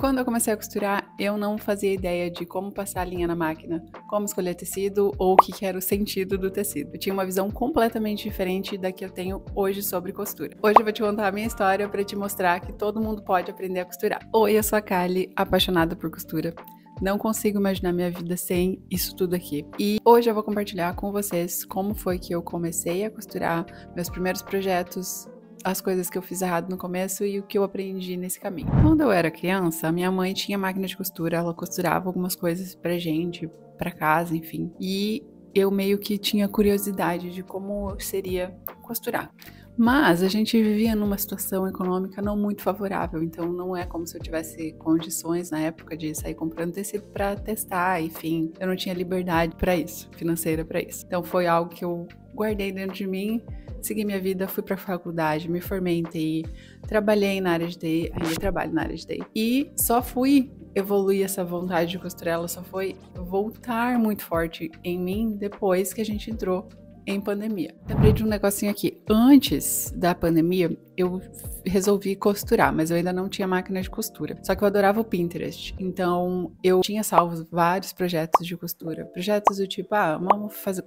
Quando eu comecei a costurar, eu não fazia ideia de como passar a linha na máquina, como escolher tecido ou o que era o sentido do tecido. Eu tinha uma visão completamente diferente da que eu tenho hoje sobre costura. Hoje eu vou te contar a minha história para te mostrar que todo mundo pode aprender a costurar. Oi, eu sou a Kali, apaixonada por costura. Não consigo imaginar minha vida sem isso tudo aqui. E hoje eu vou compartilhar com vocês como foi que eu comecei a costurar, meus primeiros projetos, as coisas que eu fiz errado no começo e o que eu aprendi nesse caminho. Quando eu era criança, minha mãe tinha máquina de costura, ela costurava algumas coisas pra gente, pra casa, enfim. E eu meio que tinha curiosidade de como seria costurar. Mas a gente vivia numa situação econômica não muito favorável, então não é como se eu tivesse condições na época de sair comprando tecido para testar, enfim, eu não tinha liberdade para isso, financeira para isso. Então foi algo que eu guardei dentro de mim, segui minha vida, fui para a faculdade, me formei em TI, trabalhei na área de TI, ainda trabalho na área de TI e só fui evoluir essa vontade de costurar, ela só foi voltar muito forte em mim depois que a gente entrou em pandemia. Lembrei de um negocinho aqui. Antes da pandemia, eu resolvi costurar, mas eu ainda não tinha máquina de costura. Só que eu adorava o Pinterest. Então, eu tinha salvo vários projetos de costura. Projetos do tipo,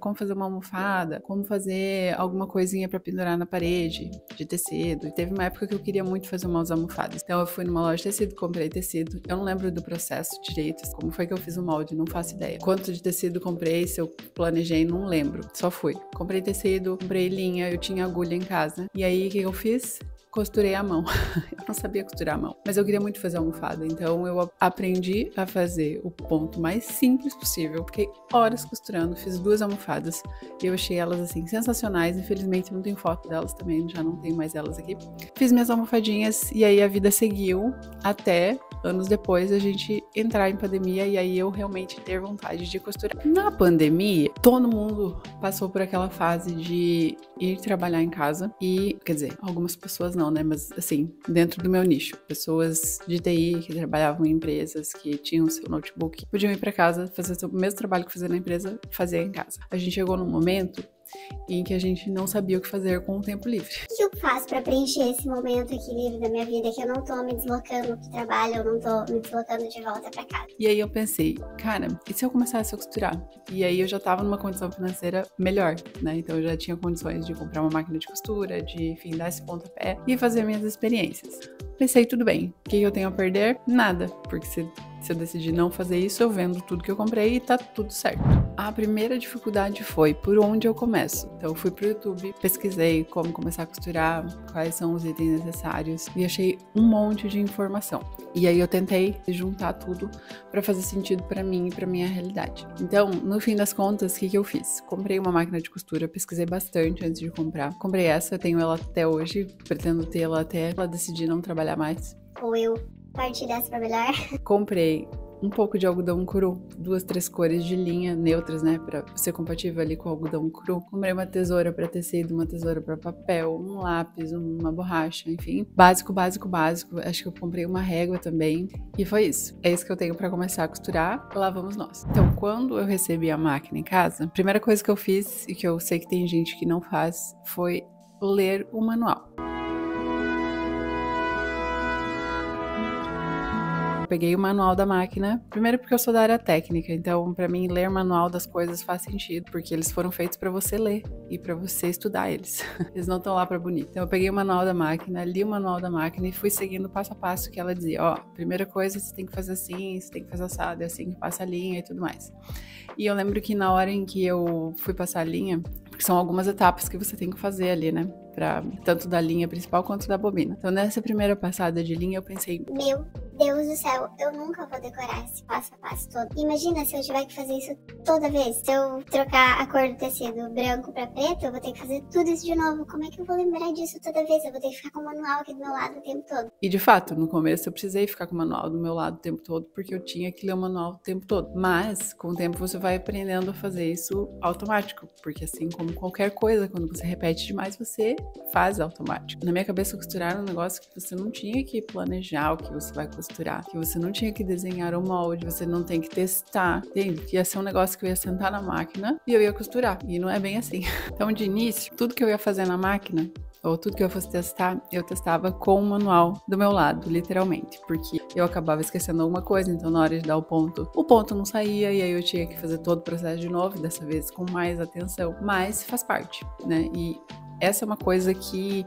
como fazer uma almofada, como fazer alguma coisinha pra pendurar na parede de tecido. E teve uma época que eu queria muito fazer umas almofadas. Então, eu fui numa loja de tecido, comprei tecido. Eu não lembro do processo direito, como foi que eu fiz o molde, não faço ideia. Quanto de tecido comprei, se eu planejei, não lembro. Só fui. Comprei tecido, comprei linha, eu tinha agulha em casa. E aí, o que eu fiz? Costurei à mão. Eu não sabia costurar à mão, mas eu queria muito fazer almofada, então eu aprendi a fazer o ponto mais simples possível. Fiquei horas costurando, fiz 2 almofadas e eu achei elas assim sensacionais. Infelizmente não tenho foto delas também, já não tenho mais elas aqui. Fiz minhas almofadinhas e aí a vida seguiu até anos depois a gente entrar em pandemia e aí eu realmente ter vontade de costurar. Na pandemia, todo mundo passou por aquela fase de ir trabalhar em casa e, quer dizer, algumas pessoas não, né? Mas assim, dentro do meu nicho, pessoas de TI que trabalhavam em empresas, que tinham seu notebook, podiam ir para casa, fazer o mesmo trabalho que fazia na empresa, fazer em casa. A gente chegou num momento em que a gente não sabia o que fazer com o tempo livre. O que eu faço para preencher esse momento aqui livre da minha vida, que eu não tô me deslocando pro trabalho, eu não tô me deslocando de volta para casa? E aí eu pensei, cara, e se eu começasse a costurar? E aí eu já tava numa condição financeira melhor, né? Então eu já tinha condições de comprar uma máquina de costura, de, enfim, dar esse pontapé e fazer minhas experiências. Pensei, tudo bem, o que eu tenho a perder? Nada, porque se eu decidir não fazer isso, eu vendo tudo que eu comprei e tá tudo certo. A primeira dificuldade foi por onde eu começo. Então eu fui pro YouTube, pesquisei como começar a costurar, quais são os itens necessários e achei um monte de informação. E aí eu tentei juntar tudo para fazer sentido para mim e para minha realidade. Então, no fim das contas, o que eu fiz? Comprei uma máquina de costura, pesquisei bastante antes de comprar. Comprei essa, tenho ela até hoje, pretendo tê-la até ela decidir não trabalhar mais. Ou eu partir dessa pra melhor? Comprei um pouco de algodão cru, 2, 3 cores de linha neutras, né, pra ser compatível ali com o algodão cru. Comprei uma tesoura pra tecido, uma tesoura pra papel, um lápis, uma borracha, enfim. Básico, básico, básico. Acho que eu comprei uma régua também. E foi isso. É isso que eu tenho pra começar a costurar. Lá vamos nós. Então, quando eu recebi a máquina em casa, a primeira coisa que eu fiz, e que eu sei que tem gente que não faz, foi ler o manual. Peguei o manual da máquina, primeiro porque eu sou da área técnica, então pra mim ler o manual das coisas faz sentido, porque eles foram feitos pra você ler e pra você estudar eles. Eles não estão lá pra bonito. Então eu peguei o manual da máquina, li o manual da máquina e fui seguindo passo a passo que ela dizia, ó, primeira coisa você tem que fazer assim, você tem que fazer assado, é assim que passa a linha e tudo mais. E eu lembro que na hora em que eu fui passar a linha, porque são algumas etapas que você tem que fazer ali, né? Tanto da linha principal quanto da bobina. Então nessa primeira passada de linha eu pensei, meu Deus do céu, eu nunca vou decorar esse passo a passo todo. Imagina se eu tiver que fazer isso toda vez. Se eu trocar a cor do tecido branco pra preto, eu vou ter que fazer tudo isso de novo. Como é que eu vou lembrar disso toda vez? Eu vou ter que ficar com o manual aqui do meu lado o tempo todo. E de fato, no começo eu precisei ficar com o manual do meu lado o tempo todo, porque eu tinha que ler o manual o tempo todo. Mas, com o tempo, você vai aprendendo a fazer isso automático, porque assim como qualquer coisa, quando você repete demais, você faz automático. Na minha cabeça, costurar era um negócio que você não tinha que planejar o que você vai costurar, que você não tinha que desenhar o molde, você não tem que testar, entende? Que ia ser um negócio que eu ia sentar na máquina e eu ia costurar. E não é bem assim. Então, de início, tudo que eu ia fazer na máquina, ou tudo que eu fosse testar, eu testava com o manual do meu lado, literalmente, porque eu acabava esquecendo alguma coisa, então na hora de dar o ponto não saía, e aí eu tinha que fazer todo o processo de novo, dessa vez com mais atenção, mas faz parte, né? E essa é uma coisa que,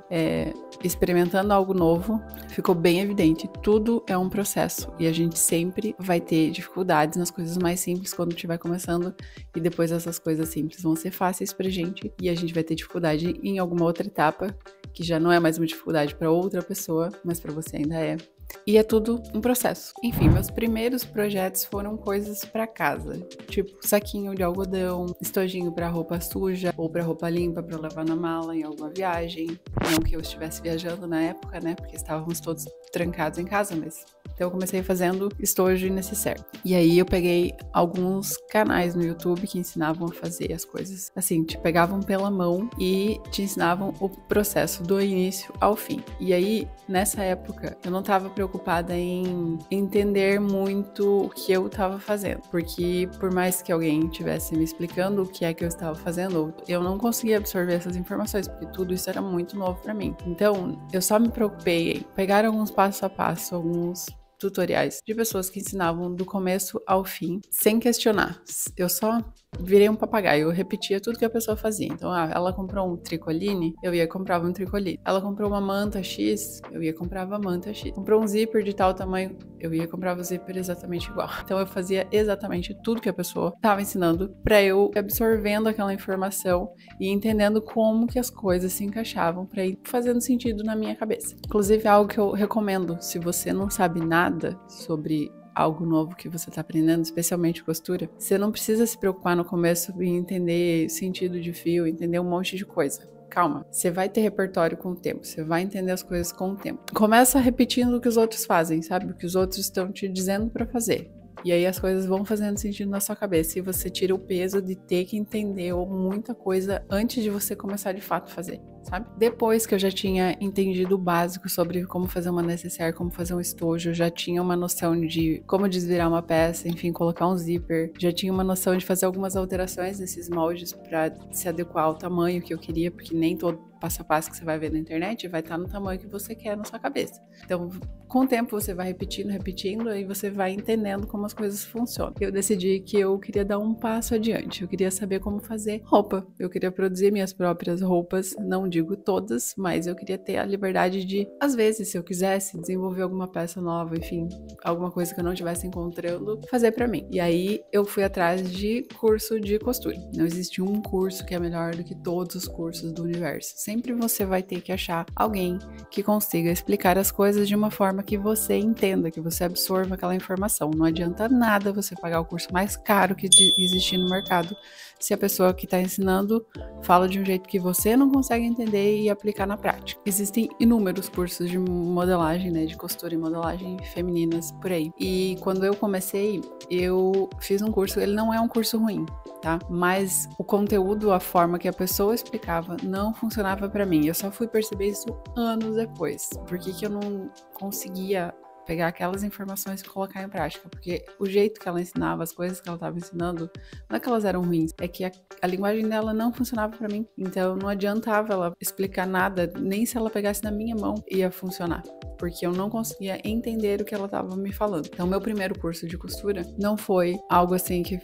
experimentando algo novo, ficou bem evidente. Tudo é um processo e a gente sempre vai ter dificuldades nas coisas mais simples quando estiver começando, e depois essas coisas simples vão ser fáceis pra gente e a gente vai ter dificuldade em alguma outra etapa, que já não é mais uma dificuldade para outra pessoa, mas para você ainda é. E é tudo um processo. Enfim, meus primeiros projetos foram coisas pra casa, tipo saquinho de algodão, estojinho pra roupa suja ou pra roupa limpa pra levar na mala em alguma viagem. Não que eu estivesse viajando na época, né? Porque estávamos todos trancados em casa, mas então eu comecei fazendo estojo e necessaire. E aí eu peguei alguns canais no YouTube que ensinavam a fazer as coisas. Assim, te pegavam pela mão e te ensinavam o processo do início ao fim. E aí, nessa época, eu não estava preocupada em entender muito o que eu estava fazendo. Porque por mais que alguém estivesse me explicando o que é que eu estava fazendo, eu não conseguia absorver essas informações, porque tudo isso era muito novo para mim. Então, eu só me preocupei em pegar alguns passo a passo, alguns tutoriais de pessoas que ensinavam do começo ao fim, sem questionar. Eu só virei um papagaio, eu repetia tudo que a pessoa fazia. Então, ela comprou um tricoline, eu ia e comprava um tricoline. Ela comprou uma manta X, eu ia e comprava a manta X. Comprou um zíper de tal tamanho, eu ia e comprava o zíper exatamente igual. Então, eu fazia exatamente tudo que a pessoa estava ensinando para eu absorvendo aquela informação e entendendo como que as coisas se encaixavam para ir fazendo sentido na minha cabeça. Inclusive, é algo que eu recomendo, se você não sabe nada sobre algo novo que você está aprendendo, especialmente costura, você não precisa se preocupar no começo em entender sentido de fio, entender um monte de coisa. Calma, você vai ter repertório com o tempo, você vai entender as coisas com o tempo. Começa repetindo o que os outros fazem, sabe? O que os outros estão te dizendo para fazer. E aí as coisas vão fazendo sentido na sua cabeça e você tira o peso de ter que entender muita coisa antes de você começar de fato a fazer, sabe? Depois que eu já tinha entendido o básico sobre como fazer uma necessaire, como fazer um estojo, já tinha uma noção de como desvirar uma peça, enfim, colocar um zíper, já tinha uma noção de fazer algumas alterações nesses moldes para se adequar ao tamanho que eu queria, porque nem todo passo a passo que você vai ver na internet vai estar no tamanho que você quer na sua cabeça. Então, com o tempo você vai repetindo, e você vai entendendo como as coisas funcionam. Eu decidi que eu queria dar um passo adiante, eu queria saber como fazer roupa, eu queria produzir minhas próprias roupas, não digo todas, mas eu queria ter a liberdade de, às vezes, se eu quisesse, desenvolver alguma peça nova, enfim, alguma coisa que eu não estivesse encontrando, fazer pra mim. E aí eu fui atrás de curso de costura. Não existe um curso que é melhor do que todos os cursos do universo. Sempre você vai ter que achar alguém que consiga explicar as coisas de uma forma que você entenda, que você absorva aquela informação. Não adianta nada você pagar o curso mais caro que existir no mercado se a pessoa que está ensinando fala de um jeito que você não consegue entender e aplicar na prática. Existem inúmeros cursos de modelagem, né, de costura e modelagem femininas por aí. E quando eu comecei, eu fiz um curso, ele não é um curso ruim, tá? Mas o conteúdo, a forma que a pessoa explicava, não funcionava para mim. Eu só fui perceber isso anos depois. Por que eu não conseguia pegar aquelas informações e colocar em prática? Porque o jeito que ela ensinava, as coisas que ela estava ensinando, não é que elas eram ruins, é que a linguagem dela não funcionava para mim. Então não adiantava ela explicar nada, nem se ela pegasse na minha mão ia funcionar, porque eu não conseguia entender o que ela estava me falando. Então, meu primeiro curso de costura não foi algo assim que,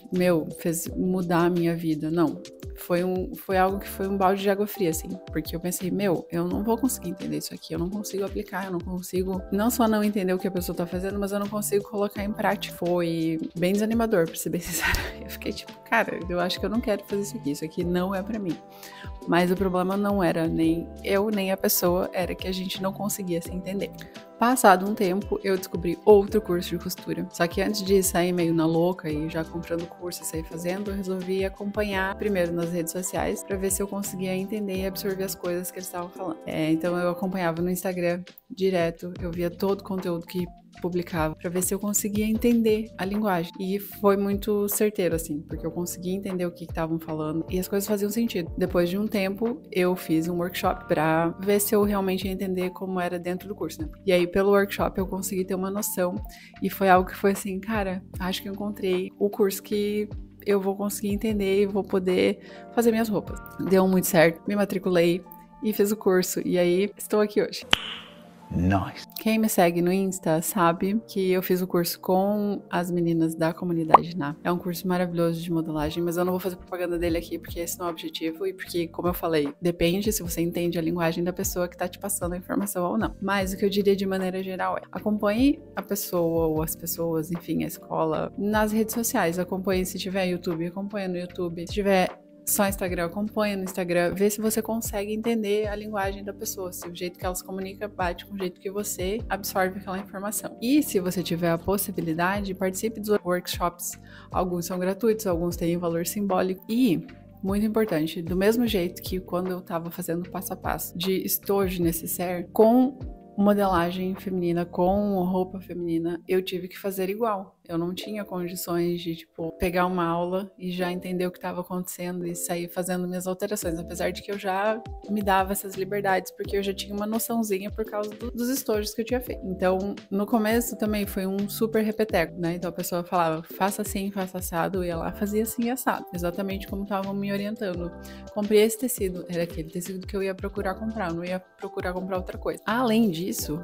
fez mudar a minha vida, não. Foi algo que foi um balde de água fria, assim, porque eu pensei, eu não vou conseguir entender isso aqui, eu não consigo aplicar, eu não consigo, não só não entender o que a pessoa tá fazendo, mas eu não consigo colocar em prática. Foi bem desanimador, pra ser bem sincera. Eu fiquei tipo, cara, eu acho que eu não quero fazer isso aqui não é pra mim. Mas o problema não era nem eu, nem a pessoa, era que a gente não conseguia se entender. Passado um tempo, eu descobri outro curso de costura. Só que antes de sair meio na louca e já comprando curso e sair fazendo, eu resolvi acompanhar primeiro nas redes sociais para ver se eu conseguia entender e absorver as coisas que eles estavam falando. Então eu acompanhava no Instagram direto, eu via todo o conteúdo que publicava para ver se eu conseguia entender a linguagem. E foi muito certeiro, assim, porque eu conseguia entender o que estavam falando e as coisas faziam sentido. Depois de um tempo, eu fiz um workshop para ver se eu realmente ia entender como era dentro do curso, né? E aí, pelo workshop, eu consegui ter uma noção e foi algo que foi assim, cara, acho que eu encontrei o curso que eu vou conseguir entender e vou poder fazer minhas roupas. Deu muito certo, me matriculei e fiz o curso. E aí, estou aqui hoje. Nice. Quem me segue no Insta sabe que eu fiz o curso com as meninas da comunidade NA. É um curso maravilhoso de modelagem, mas eu não vou fazer propaganda dele aqui porque esse não é o objetivo e porque, como eu falei, depende se você entende a linguagem da pessoa que tá te passando a informação ou não. Mas o que eu diria de maneira geral é: acompanhe a pessoa ou as pessoas, enfim, a escola, nas redes sociais. Acompanhe se tiver YouTube, acompanhe no YouTube. Se tiver só Instagram, acompanha no Instagram, vê se você consegue entender a linguagem da pessoa, se o jeito que ela se comunica bate com o jeito que você absorve aquela informação. E se você tiver a possibilidade, participe dos workshops. Alguns são gratuitos, alguns têm valor simbólico. E, muito importante, do mesmo jeito que quando eu tava fazendo passo a passo de estojo necessaire, com modelagem feminina, com roupa feminina, eu tive que fazer igual. Eu não tinha condições de, tipo, pegar uma aula e já entender o que estava acontecendo e sair fazendo minhas alterações, apesar de que eu já me dava essas liberdades, porque eu já tinha uma noçãozinha por causa dos estojos que eu tinha feito. Então, no começo também foi um super repeteco, né? Então a pessoa falava, faça assim, faça assado, eu ia lá, fazia assim, assado, exatamente como estavam me orientando. Comprei esse tecido, era aquele tecido que eu ia procurar comprar, eu não ia procurar comprar outra coisa. Além disso,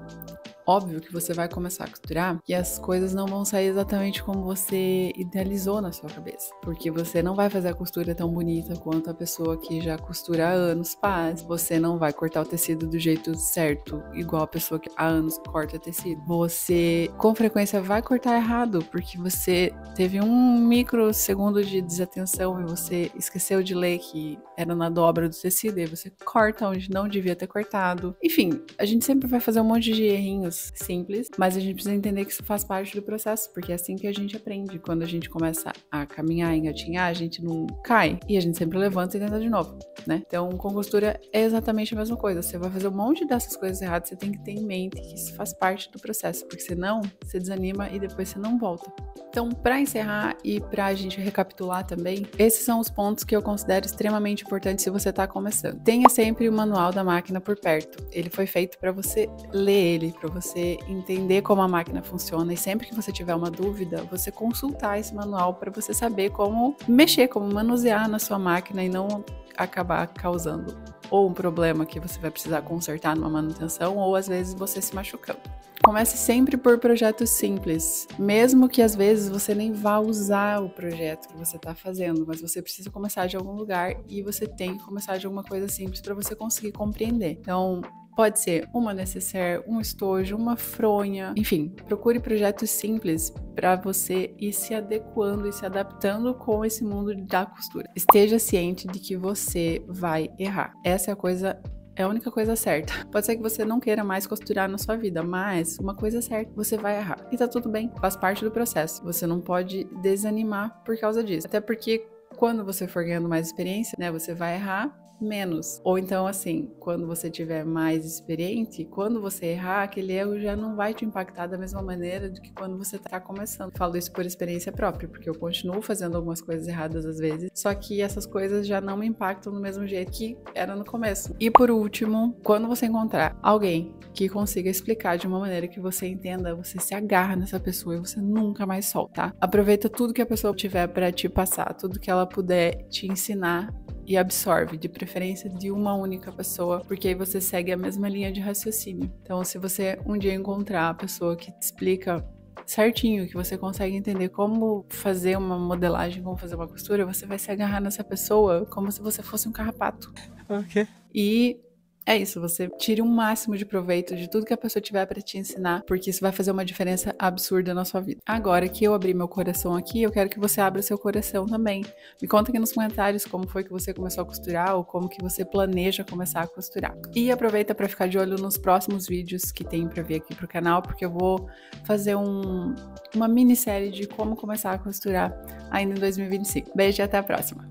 óbvio que você vai começar a costurar e as coisas não vão sair exatamente como você idealizou na sua cabeça. Porque você não vai fazer a costura tão bonita quanto a pessoa que já costura há anos faz. Você não vai cortar o tecido do jeito certo, igual a pessoa que há anos corta tecido. Você, com frequência, vai cortar errado, porque você teve um microsegundo de desatenção e você esqueceu de ler que era na dobra do tecido e aí você corta onde não devia ter cortado. Enfim, a gente sempre vai fazer um monte de errinhos simples, mas a gente precisa entender que isso faz parte do processo, porque é assim que a gente aprende. Quando a gente começa a caminhar, engatinhar, a gente não cai e a gente sempre levanta e tenta de novo, né? Então, com costura é exatamente a mesma coisa. Você vai fazer um monte dessas coisas erradas, você tem que ter em mente que isso faz parte do processo, porque senão você desanima e depois você não volta. Então, para encerrar e pra gente recapitular também, esses são os pontos que eu considero extremamente importantes se você está começando. Tenha sempre o manual da máquina por perto. Ele foi feito para você ler ele, para você entender como a máquina funciona e sempre que você tiver uma dúvida, você consultar esse manual para você saber como mexer, como manusear na sua máquina e não acabar causando ou um problema que você vai precisar consertar numa manutenção ou às vezes você se machucando. Comece sempre por projetos simples, mesmo que às vezes você nem vá usar o projeto que você está fazendo, mas você precisa começar de algum lugar e você tem que começar de alguma coisa simples para você conseguir compreender. Então, pode ser uma necessaire, um estojo, uma fronha, enfim, procure projetos simples para você ir se adequando e se adaptando com esse mundo da costura. Esteja ciente de que você vai errar. Essa é a única coisa certa. Pode ser que você não queira mais costurar na sua vida, mas uma coisa é certa, você vai errar. E tá tudo bem, faz parte do processo. Você não pode desanimar por causa disso. Até porque quando você for ganhando mais experiência, né, você vai errar menos. Ou então, assim, quando você tiver mais experiente, quando você errar, aquele erro já não vai te impactar da mesma maneira do que quando você tá começando. Falo isso por experiência própria, porque eu continuo fazendo algumas coisas erradas às vezes, só que essas coisas já não me impactam do mesmo jeito que era no começo. E por último, quando você encontrar alguém que consiga explicar de uma maneira que você entenda, você se agarra nessa pessoa e você nunca mais solta, tá? Aproveita tudo que a pessoa tiver pra te passar, tudo que ela puder te ensinar e absorve, de preferência de uma única pessoa, porque aí você segue a mesma linha de raciocínio. Então, se você um dia encontrar a pessoa que te explica certinho, que você consegue entender como fazer uma modelagem, como fazer uma costura, você vai se agarrar nessa pessoa como se você fosse um carrapato. Ok. E é isso, você tire o máximo de proveito de tudo que a pessoa tiver pra te ensinar, porque isso vai fazer uma diferença absurda na sua vida. Agora que eu abri meu coração aqui, eu quero que você abra seu coração também. Me conta aqui nos comentários como foi que você começou a costurar ou como que você planeja começar a costurar. E aproveita pra ficar de olho nos próximos vídeos que tem pra vir aqui pro canal, porque eu vou fazer uma minissérie de como começar a costurar ainda em 2025. Beijo e até a próxima!